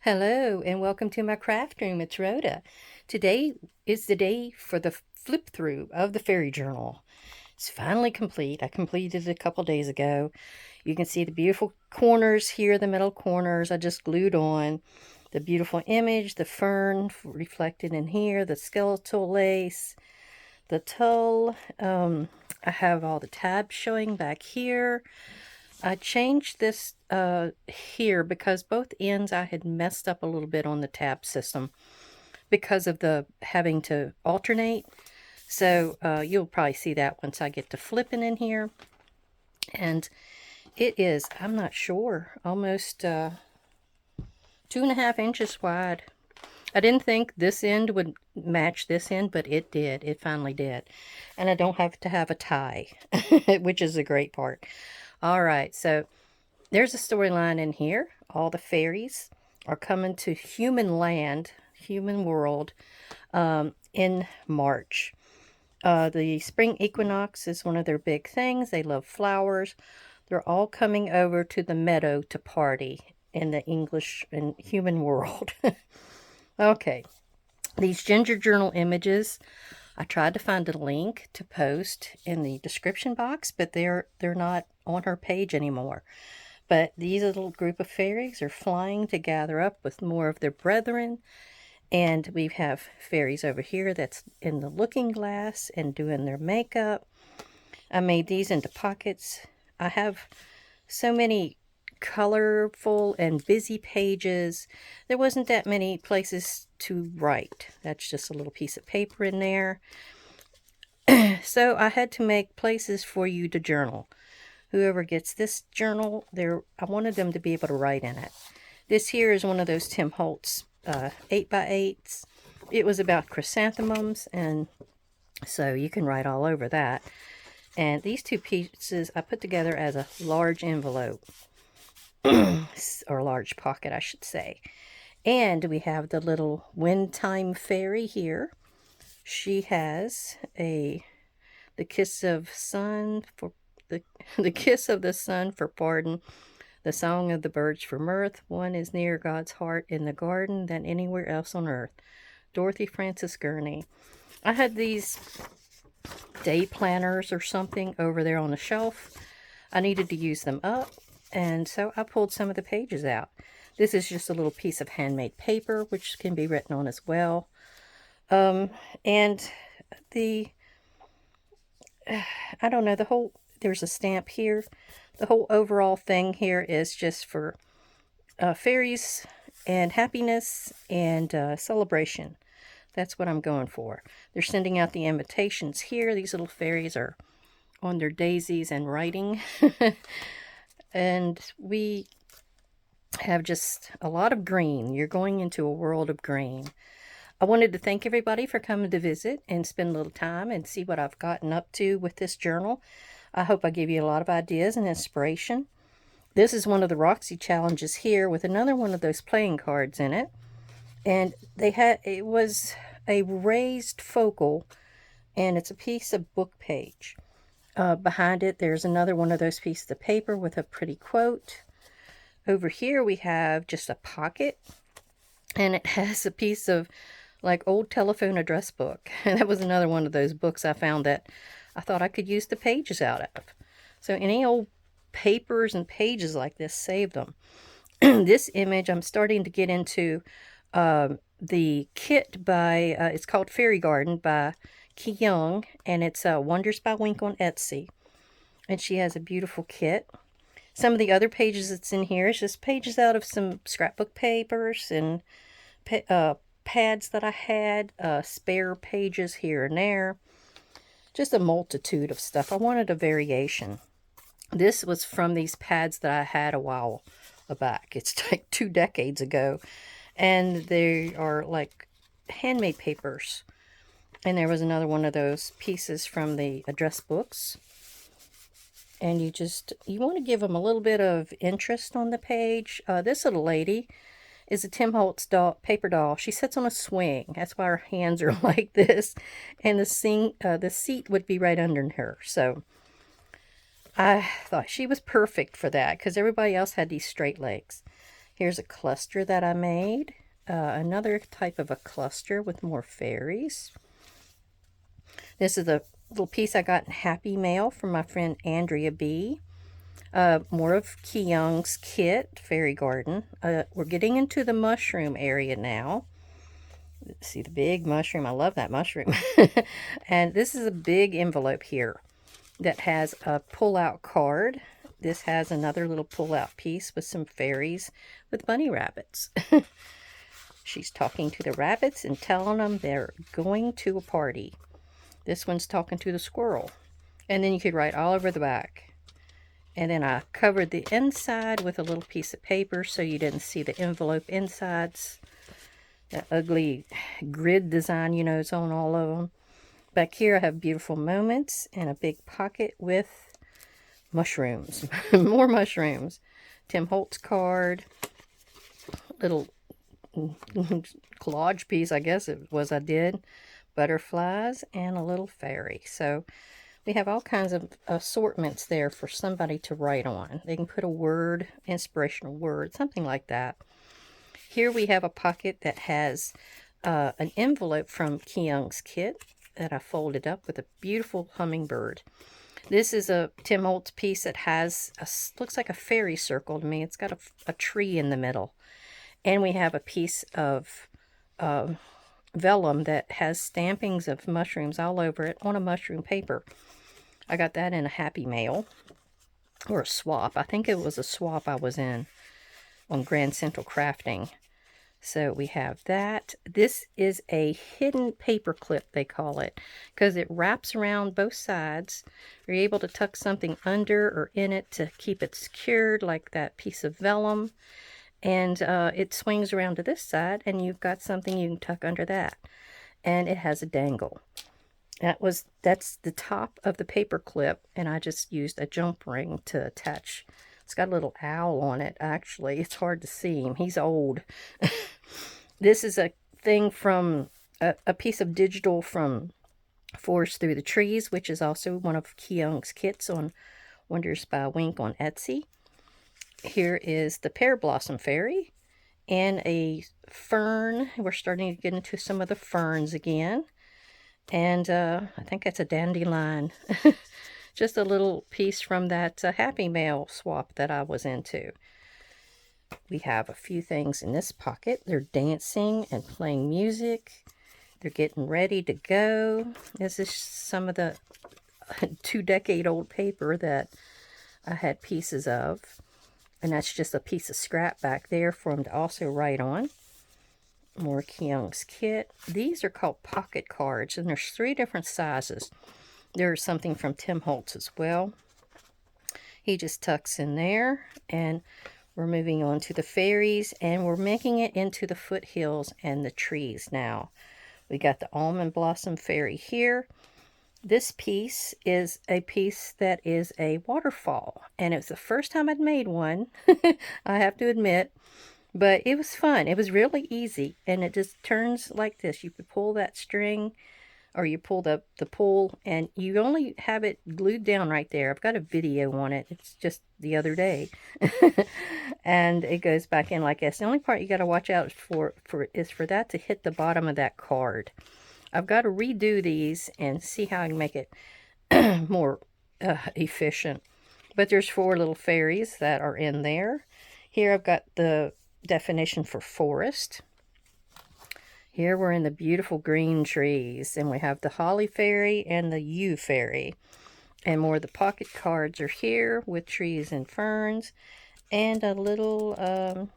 Hello and welcome to my craft room. It's Rhoda. Today is the day for the flip through of the fairy journal. It's finally complete. I completed it a couple days ago. You can see the beautiful corners here, the middle corners I just glued on. The beautiful image, the fern reflected in here, the skeletal lace, the tulle. I have all the tabs showing back here. I changed this here because both ends I had messed up a little bit on the tab system because of the having to alternate. So you'll probably see that once I get to flipping in here. And it is, I'm not sure, almost 2.5 inches wide. I didn't think this end would match this end, but it did. It finally did. And I don't have to have a tie, which is a great part. All right, so there's a storyline in here. All the fairies are coming to human land, human world, in March. The spring equinox is one of their big things. They love flowers. They're all coming over to the meadow to party in the English and human world. Okay, these ginger journal images, I tried to find a link to post in the description box, but they're not on her page anymore. But these little group of fairies are flying to gather up with more of their brethren. And we have fairies over here that's in the looking glass and doing their makeup. I made these into pockets. I have so many colorful and busy pages. There wasn't that many places to write. That's just a little piece of paper in there. So I had to make places for you to journal. Whoever gets this journal, I wanted them to be able to write in it. This here is one of those Tim Holtz 8x8s. It was about chrysanthemums, and so you can write all over that. And these two pieces I put together as a large envelope, or large pocket, I should say. And we have the little wind time fairy here. She has the kiss of sun for the kiss of the sun for pardon, the song of the birds for mirth. One is near God's heart in the garden than anywhere else on earth. Dorothy Frances Gurney. I had these day planners or something over there on the shelf. I needed to use them up, and so I pulled some of the pages out. This is just a little piece of handmade paper, which can be written on as well. And I don't know, there's a stamp here. The whole overall thing here is just for fairies and happiness and celebration. That's what I'm going for. They're sending out the invitations here. These little fairies are on their daisies and writing. And we have just a lot of green. You're going into a world of green. I wanted to thank everybody for coming to visit and spend a little time and see what I've gotten up to with this journal. I hope I give you a lot of ideas and inspiration. This is one of the Roxy challenges here with another one of those playing cards in it. And it was a raised focal, and it's a piece of book page. Behind it, there's another one of those pieces of paper with a pretty quote. Over here, we have just a pocket, and it has a piece of like old telephone address book. And that was another one of those books I found that I thought I could use the pages out of. So any old papers and pages like this, save them. This image, I'm starting to get into the kit by, it's called Fairy Garden by Ki Young, and it's Wonders by Wink on Etsy. And she has a beautiful kit. Some of the other pages that's in here is just pages out of some scrapbook papers and pads that I had, spare pages here and there. Just a multitude of stuff. I wanted a variation. This was from these pads that I had a while back. It's like 2 decades ago. And they are like handmade papers. And there was another one of those pieces from the address books. And you want to give them a little bit of interest on the page. This little lady is a Tim Holtz paper doll. She sits on a swing. That's why her hands are like this. And the seat would be right under her. So I thought she was perfect for that because everybody else had these straight legs. Here's a cluster that I made. Another type of a cluster with more fairies. This is a little piece I got in Happy Mail from my friend Andrea B. More of Ki-Young's kit, Fairy Garden. We're getting into the mushroom area now. See the big mushroom? I love that mushroom. And this is a big envelope here that has a pull-out card. This has another little pull-out piece with some fairies with bunny rabbits. She's talking to the rabbits and telling them they're going to a party. This one's talking to the squirrel. And then you could write all over the back. And then I covered the inside with a little piece of paper so you didn't see the envelope insides. That ugly grid design, you know, is on all of them. Back here I have beautiful moments and a big pocket with mushrooms. More mushrooms. Tim Holtz card. Little collage piece, I guess it was I did. Butterflies and a little fairy. So we have all kinds of assortments there for somebody to write on. They can put a word, inspirational word, something like that. Here we have a pocket that has an envelope from Ki-Young's kit that I folded up with a beautiful hummingbird. This is a Tim Holtz piece that has, looks like a fairy circle to me. It's got a tree in the middle. And we have a piece of vellum that has stampings of mushrooms all over it on a mushroom paper. I got that in a Happy Mail, or a swap. I think it was a swap I was in on Grand Central Crafting. So we have that. This is a hidden paper clip, they call it, because it wraps around both sides. You're able to tuck something under or in it to keep it secured, like that piece of vellum. And it swings around to this side, and you've got something you can tuck under that. And it has a dangle. That's the top of the paper clip, and I just used a jump ring to attach. It's got a little owl on it, actually. It's hard to see him. He's old. This is a thing from a piece of digital from Forest Through the Trees, which is also one of Ki-Young's kits on Wonders by Wink on Etsy. Here is the Pear Blossom Fairy and a fern. We're starting to get into some of the ferns again. And I think that's a dandelion. Just a little piece from that Happy Mail swap that I was into. We have a few things in this pocket. They're dancing and playing music. They're getting ready to go. This is some of the 2-decade-old paper that I had pieces of. And that's just a piece of scrap back there for them to also write on. More Ki-Young's kit. These are called pocket cards, and there's 3 different sizes. There's something from Tim Holtz as well. He just tucks in there, and we're moving on to the fairies, and we're making it into the foothills and the trees now. We got the almond blossom fairy here. This piece is a piece that is a waterfall, and it was the first time I'd made one, I have to admit, but it was fun. It was really easy, and it just turns like this. You could pull that string, or you pull the pull, and you only have it glued down right there. I've got a video on it. It's just the other day. And it goes back in like this. The only part you got to watch out is for that to hit the bottom of that card. I've got to redo these and see how I can make it more efficient. But there's 4 little fairies that are in there. Here I've got the definition for forest. Here we're in the beautiful green trees, and we have the holly fairy and the yew fairy. And more of the pocket cards are here with trees and ferns, and a little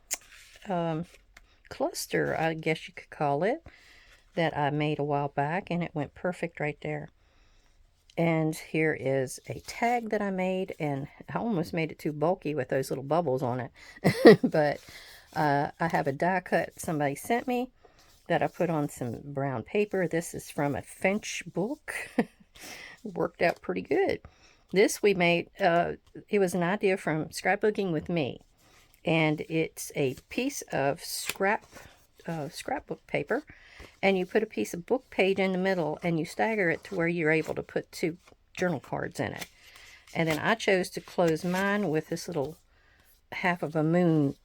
cluster, I guess you could call it, that I made a while back, and it went perfect right there. And here is a tag that I made, and I almost made it too bulky with those little bubbles on it. But I have a die cut somebody sent me that I put on some brown paper. This is from a Finch book. Worked out pretty good. This we made, it was an idea from Scrapbooking with Me. And it's a piece of scrapbook paper. And you put a piece of book page in the middle, and you stagger it to where you're able to put 2 journal cards in it. And then I chose to close mine with this little half of a moon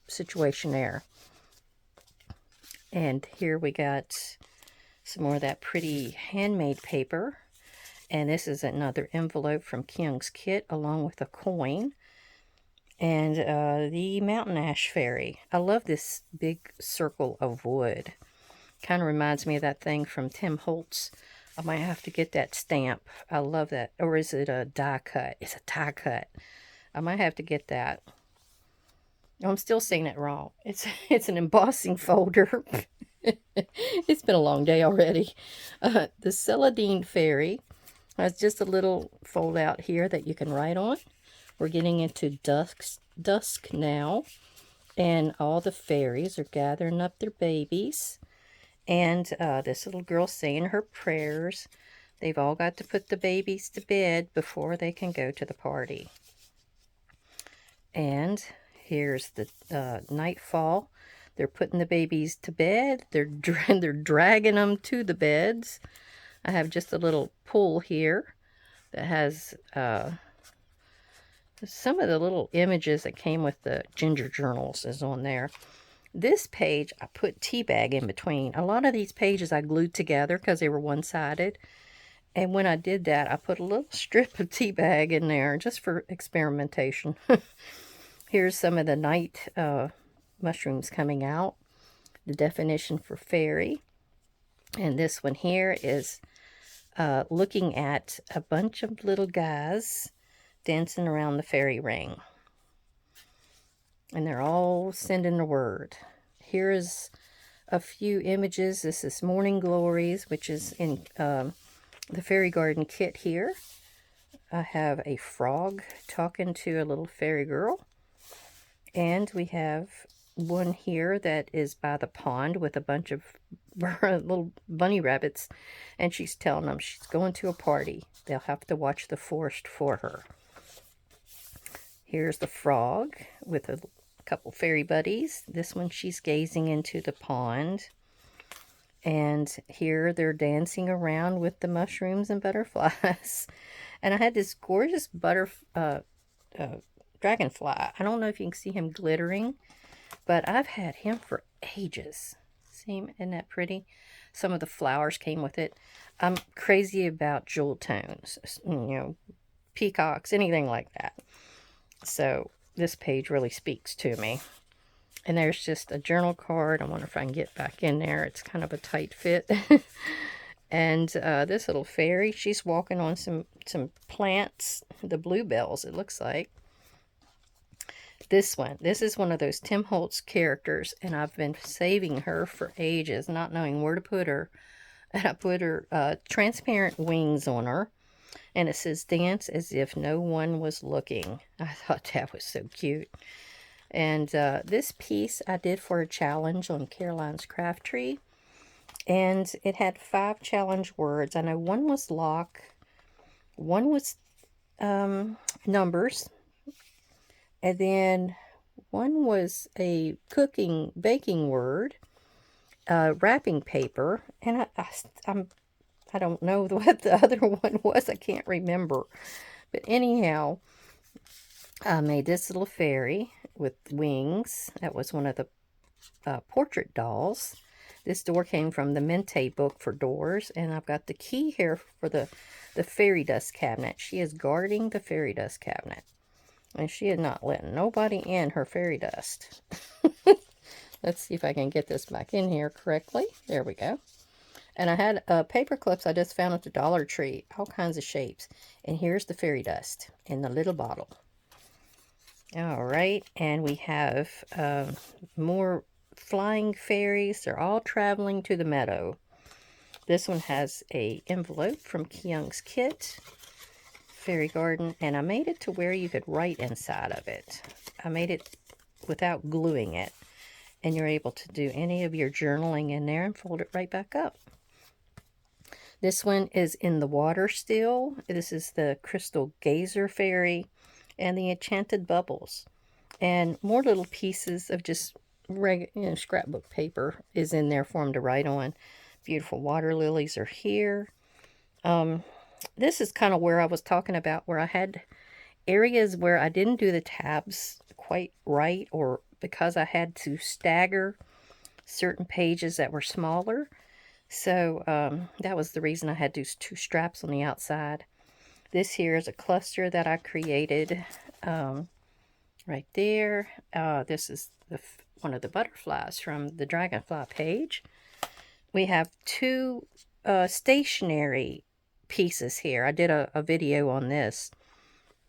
situation there. And here we got some more of that pretty handmade paper. And this is another envelope from Kyung's kit along with a coin. And the Mountain Ash Fairy. I love this big circle of wood. Kind of reminds me of that thing from Tim Holtz. I might have to get that stamp. I love that. Or is it a die cut? It's a die cut. I might have to get that. I'm still saying it wrong. It's an embossing folder. It's been a long day already. The Celadine Fairy has just a little fold out here that you can write on. We're getting into dusk now, and all the fairies are gathering up their babies. And this little girl saying her prayers. They've all got to put the babies to bed before they can go to the party. And here's the nightfall. They're putting the babies to bed. They're dragging them to the beds. I have just a little pull here that has some of the little images that came with the ginger journals is on there. This page, I put tea bag in between. A lot of these pages I glued together because they were one-sided. And when I did that, I put a little strip of tea bag in there just for experimentation. Here's some of the night mushrooms coming out. The definition for fairy. And this one here is looking at a bunch of little guys dancing around the fairy ring. And they're all sending the word. Here is a few images. This is Morning Glories, which is in the Fairy Garden kit here. I have a frog talking to a little fairy girl. And we have one here that is by the pond with a bunch of little bunny rabbits. And she's telling them she's going to a party. They'll have to watch the forest for her. Here's the frog with a couple fairy buddies. This one, she's gazing into the pond. And here they're dancing around with the mushrooms and butterflies. And I had this gorgeous dragonfly. I don't know if you can see him glittering, but I've had him for ages. See him? Isn't that pretty? Some of the flowers came with it. I'm crazy about jewel tones, peacocks, anything like that. So this page really speaks to me. And there's just a journal card. I wonder if I can get back in there. It's kind of a tight fit. And this little fairy, she's walking on some plants, the bluebells, it looks like. This is one of those Tim Holtz characters, and I've been saving her for ages, not knowing where to put her. And I put her transparent wings on her. And it says, dance as if no one was looking. I thought that was so cute. And this piece I did for a challenge on Caroline's Craft Tree. And it had 5 challenge words. I know one was lock. One was numbers. And then one was a baking word. Wrapping paper. And I don't know what the other one was. I can't remember. But anyhow, I made this little fairy with wings. That was one of the portrait dolls. This door came from the Mente book for doors. And I've got the key here for the fairy dust cabinet. She is guarding the fairy dust cabinet. And she is not letting nobody in her fairy dust. Let's see if I can get this back in here correctly. There we go. And I had paper clips I just found at the Dollar Tree. All kinds of shapes. And here's the fairy dust in the little bottle. All right. And we have more flying fairies. They're all traveling to the meadow. This one has a envelope from Kyung's kit. Fairy Garden. And I made it to where you could write inside of it. I made it without gluing it. And you're able to do any of your journaling in there and fold it right back up. This one is in the water still. This is the Crystal Gazer Fairy and the Enchanted Bubbles. And more little pieces of just scrapbook paper is in there for them to write on. Beautiful water lilies are here. This is kind of where I was talking about where I had areas where I didn't do the tabs quite right or because I had to stagger certain pages that were smaller. So that was the reason I had those 2 straps on the outside. This here is a cluster that I created right there. This is one of the butterflies from the dragonfly page. We have 2 stationary pieces here. I did a video on this,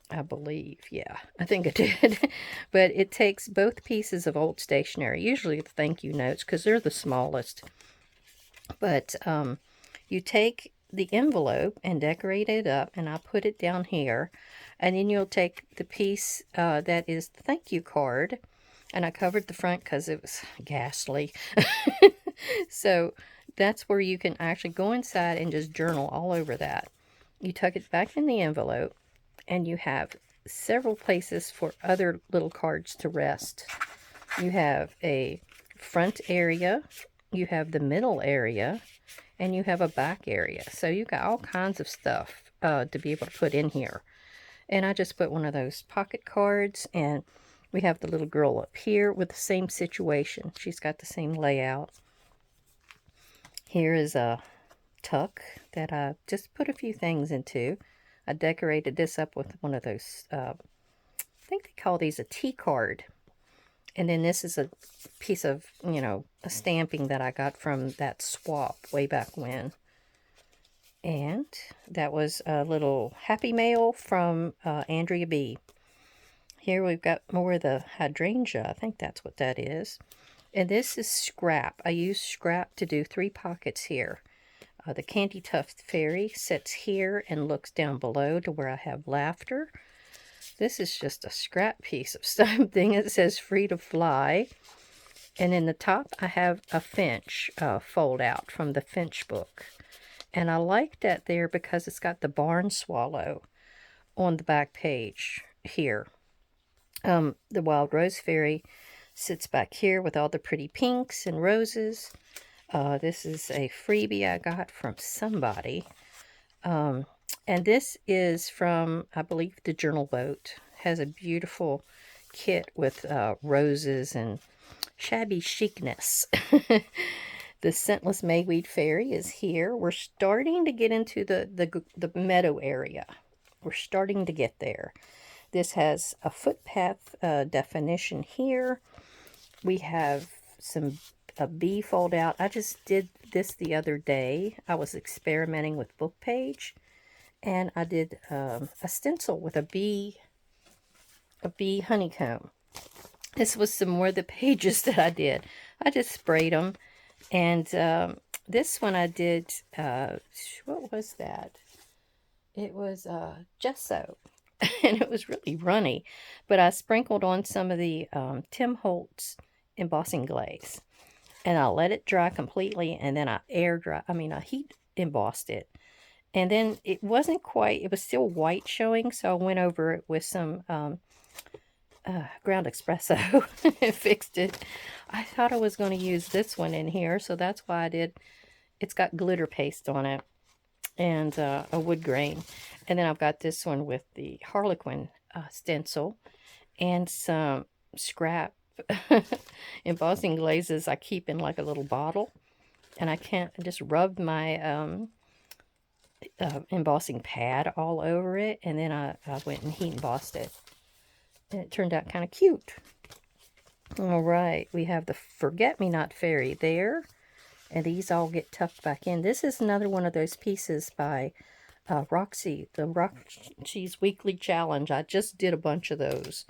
I believe. Yeah, I think I did. But it takes both pieces of old stationery, usually the thank you notes, because they're the smallest. But you take the envelope and decorate it up, and I put it down here. And then you'll take the piece that is the thank you card, and I covered the front because it was ghastly. So that's where you can actually go inside and just journal all over that. You tuck it back in the envelope, and you have several places for other little cards to rest. You have a front area, you have the middle area, and you have a back area. So you got all kinds of stuff to be able to put in here. And I just put one of those pocket cards, and we have the little girl up here with the same situation. She's got the same layout. Here is a tuck that I just put a few things into. I decorated this up with one of those, I think they call these a tea card. And then this is a piece of, you know, a stamping that I got from that swap way back when. And that was a little Happy Mail from Andrea B. Here we've got more of the hydrangea. I think that's what that is. And this is scrap. I used scrap to do 3 pockets here. The Candy Tuft Fairy sits here and looks down below to where I have laughter. This is just a scrap piece of something. It says free to fly. And in the top, I have a finch fold out from the Finch book. And I like that there because it's got the barn swallow on the back page here. The Wild Rose Fairy sits back here with all the pretty pinks and roses. This is a freebie I got from somebody. And this is from, I believe, the Journal Boat. Has a beautiful kit with roses and shabby chicness. The Scentless Mayweed Fairy is here. We're starting to get into the meadow area. We're starting to get there. This has a footpath definition here. We have a bee fold out. I just did this the other day. I was experimenting with book page, and I did a stencil with a bee honeycomb. This was some more of the pages that I did. I just sprayed them. And this one I did, what was that? It was gesso. And it was really runny. But I sprinkled on some of the Tim Holtz embossing glaze. And I let it dry completely. And then I heat embossed it. And then it wasn't quite, it was still white showing. So I went over it with some ground espresso and fixed it. I thought I was going to use this one in here, so that's why I did. It's got glitter paste on it and a wood grain. And then I've got this one with the Harlequin stencil and some scrap embossing glazes I keep in like a little bottle. And I just rubbed my embossing pad all over it, and then I went and heat embossed it. And it turned out kind of cute. All right, we have the Forget-Me-Not Fairy there. And these all get tucked back in. This is another one of those pieces by Roxy, the Roxy's Weekly Challenge. I just did a bunch of those.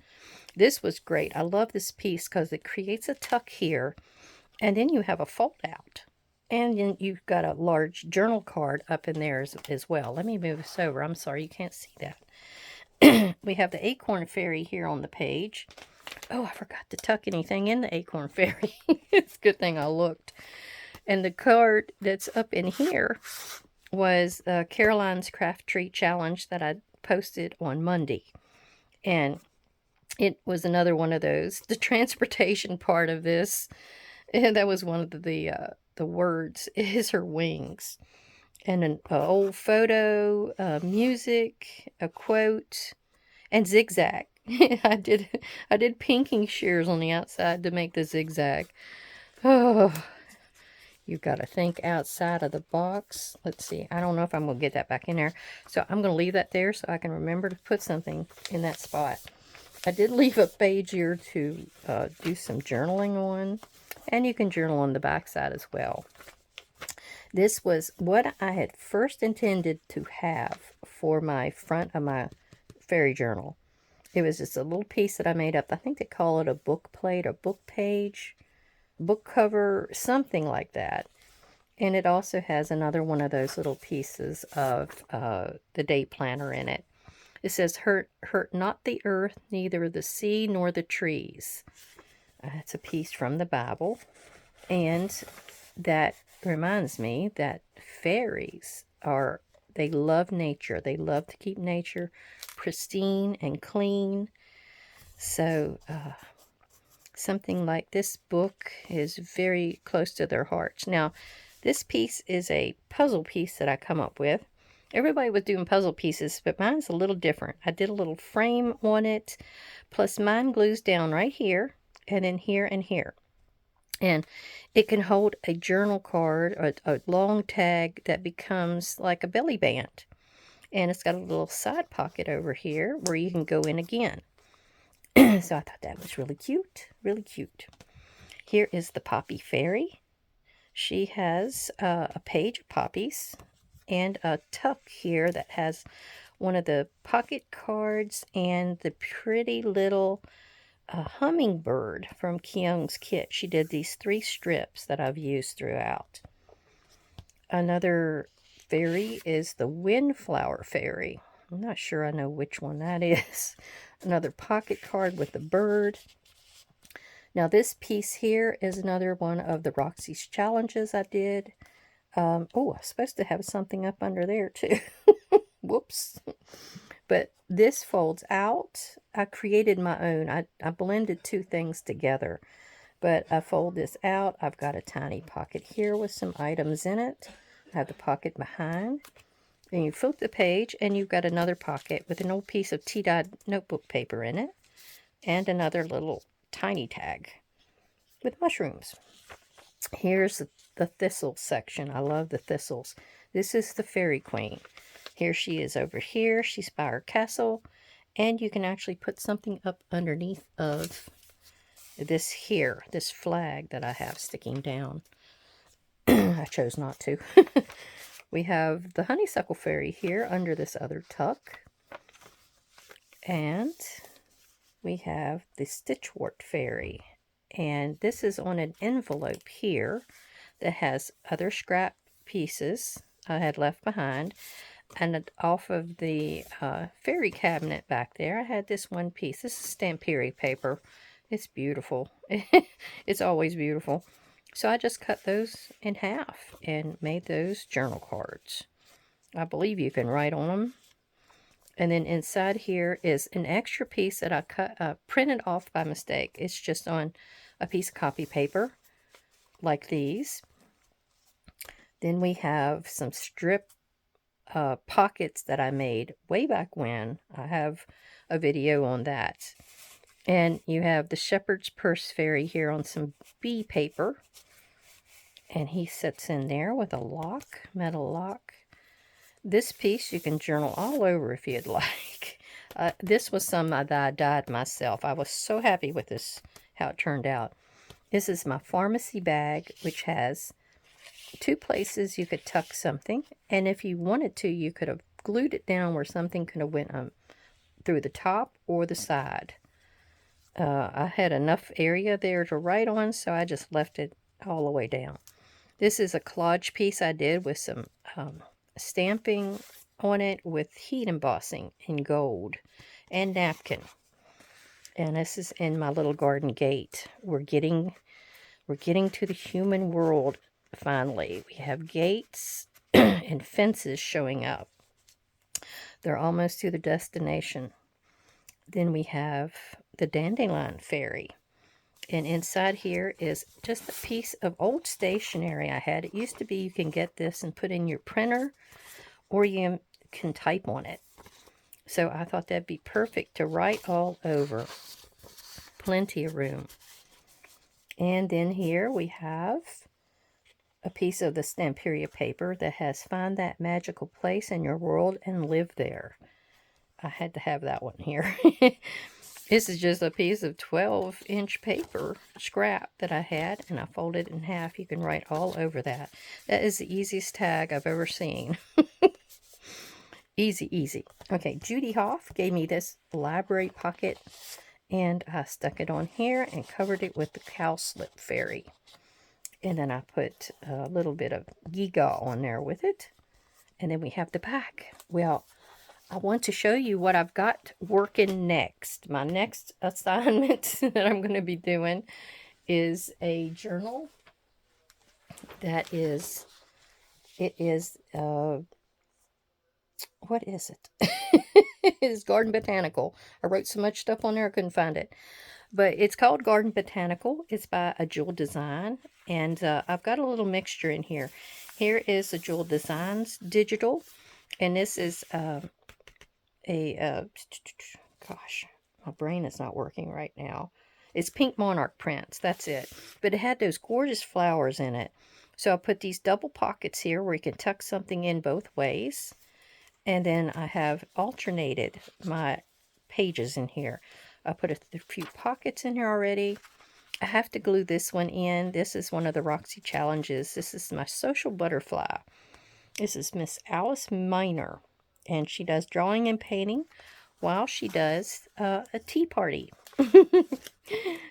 This was great. I love this piece because it creates a tuck here. And then you have a fold out. And then you've got a large journal card up in there as well. Let me move this over. I'm sorry, you can't see that. We have the Acorn Fairy here on the page. Oh, I forgot to tuck anything in the Acorn Fairy. It's a good thing I looked. And the card that's up in here was Caroline's Craft Tree Challenge that I posted on Monday. And it was another one of those. The transportation part of this, and that was one of the words, is her wings. And an old photo, music, a quote, and zigzag. I did pinking shears on the outside to make the zigzag. Oh, you've got to think outside of the box. Let's see. I don't know if I'm going to get that back in there. So I'm going to leave that there so I can remember to put something in that spot. I did leave a page here to do some journaling on. And you can journal on the back side as well. This was what I had first intended to have for my front of my fairy journal. It was just a little piece that I made up. I think they call it a book plate or book page, book cover, something like that. And it also has another one of those little pieces of the day planner in it. It says, hurt not the earth, neither the sea nor the trees. It's a piece from the Bible. And that reminds me that fairies they love nature. They love to keep nature pristine and clean. So something like this book is very close to their hearts. Now, this piece is a puzzle piece that I come up with. Everybody was doing puzzle pieces, but mine's a little different. I did a little frame on it, plus mine glues down right here, and then here and here. And it can hold a journal card, or a long tag that becomes like a belly band. And it's got a little side pocket over here where you can go in again. So I thought that was really cute, really cute. Here is the Poppy Fairy. She has a page of poppies and a tuck here that has one of the pocket cards and the pretty little hummingbird from Kyung's kit. She did these 3 strips that I've used throughout. Another fairy is the Windflower Fairy. I'm not sure I know which one that is. Another pocket card with the bird. Now this piece here is another one of the Roxy's challenges I did. Oh, I was supposed to have something up under there too. Whoops. But this folds out. I created my own. I blended 2 things together. But I fold this out. I've got a tiny pocket here with some items in it. I have the pocket behind. Then you flip the page and you've got another pocket with an old piece of tea-dyed notebook paper in it. And another little tiny tag with mushrooms. Here's the thistle section. I love the thistles. This is the Fairy Queen. Here she is over here. She's by her castle. And you can actually put something up underneath of this here, this flag that I have sticking down. I chose not to. We have the Honeysuckle Fairy here under this other tuck. And we have the Stitchwort Fairy. And this is on an envelope here that has other scrap pieces I had left behind. And off of the fairy cabinet back there, I had this one piece. This is Stampiri paper. It's beautiful. It's always beautiful. So I just cut those in half and made those journal cards. I believe you can write on them. And then inside here is an extra piece that I printed off by mistake. It's just on a piece of copy paper like these. Then we have some strip pockets that I made way back when. I have a video on that. And you have the Shepherd's Purse Fairy here on some bee paper. And he sits in there with a lock, metal lock. This piece you can journal all over if you'd like. This was some that I dyed myself. I was so happy with this, how it turned out. This is my pharmacy bag, which has 2 places you could tuck something. And if you wanted to, you could have glued it down where something could have went through the top or the side. I had enough area there to write on, so I just left it all the way down. This is a collage piece I did with some stamping on it with heat embossing in gold and napkin. And this is in my little garden gate. We're getting to the human world finally. We have gates and fences showing up. They're almost to the destination. Then we have the Dandelion Fairy. And inside here is just a piece of old stationery I had. It used to be you can get this and put in your printer, or you can type on it. So I thought that'd be perfect to write all over. Plenty of room. And then here we have a piece of the Stamperia paper that has "Find that magical place in your world and live there." I had to have that one here. This is just a piece of 12-inch paper scrap that I had, and I folded it in half. You can write all over that. That is the easiest tag I've ever seen. Easy, easy. Okay, Judy Hoff gave me this library pocket, and I stuck it on here and covered it with the cowslip fairy. And then I put a little bit of giga on there with it. And then we have the back. Well, I want to show you what I've got working next. My next assignment that I'm going to be doing is a journal that is, what is it? It is Garden Botanical. I wrote so much stuff on there I couldn't find it. But it's called Garden Botanical. It's by a Jewel Design. And I've got a little mixture in here. Here is the Jewel Designs digital. And this is gosh, my brain is not working right now. It's Pink Monarch prints. That's it. But it had those gorgeous flowers in it. So I put these double pockets here where you can tuck something in both ways. And then I have alternated my pages in here. I put a few pockets in here already. I have to glue this one in. This is one of the Roxy challenges. This is my social butterfly. This is Miss Alice Miner, and she does drawing and painting while she does a tea party.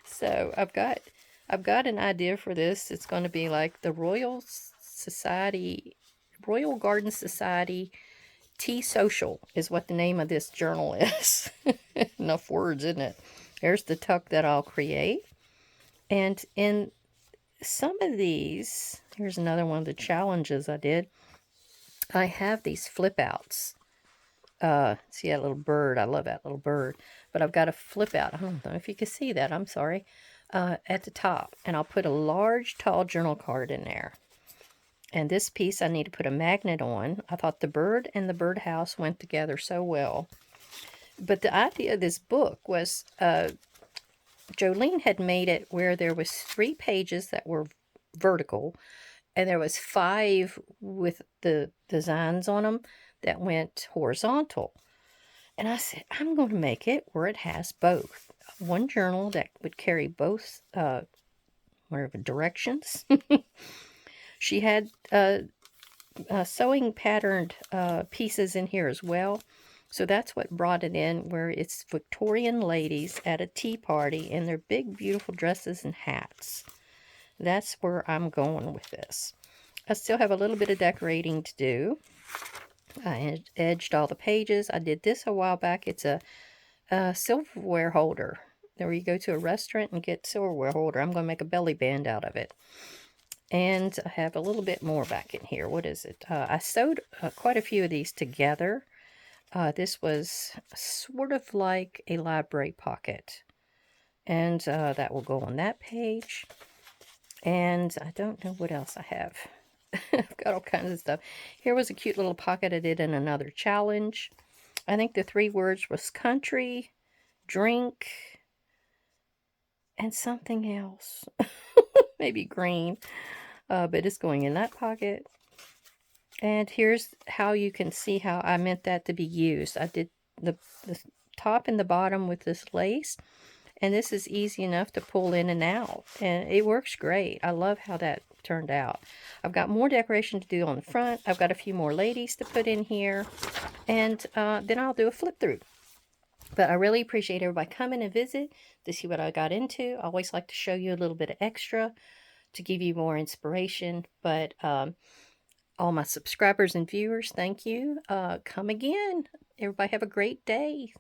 So I've got an idea for this. It's going to be like the Royal Garden Society Tea Social is what the name of this journal is. Enough words, isn't it? There's the tuck that I'll create. And in some of these, here's another one of the challenges I did. I have these flip outs. See that little bird? I love that little bird. But I've got a flip out. I don't know if you can see that. I'm sorry. At the top. And I'll put a large, tall journal card in there. And this piece I need to put a magnet on. I thought the bird and the birdhouse went together so well. But the idea of this book was Jolene had made it where there was 3 pages that were vertical, and there was 5 with the designs on them that went horizontal. And I said, I'm going to make it where it has both. One journal that would carry both whatever directions. She had sewing patterned pieces in here as well. So that's what brought it in, where it's Victorian ladies at a tea party in their big, beautiful dresses and hats. That's where I'm going with this. I still have a little bit of decorating to do. I edged all the pages. I did this a while back. It's a silverware holder. Where you go to a restaurant and get silverware holder. I'm going to make a belly band out of it. And I have a little bit more back in here. What is it? I sewed quite a few of these together. This was sort of like a library pocket. And that will go on that page. And I don't know what else I have. I've got all kinds of stuff. Here was a cute little pocket I did in another challenge. I think the 3 words was country, drink, and something else. Maybe green. But it's going in that pocket. And here's how you can see how I meant that to be used. I did the top and the bottom with this lace. And this is easy enough to pull in and out. And it works great. I love how that turned out. I've got more decoration to do on the front. I've got a few more ladies to put in here. And then I'll do a flip through. But I really appreciate everybody coming and visit to see what I got into. I always like to show you a little bit of extra to give you more inspiration. But all my subscribers and viewers, thank you. Come again. Everybody have a great day.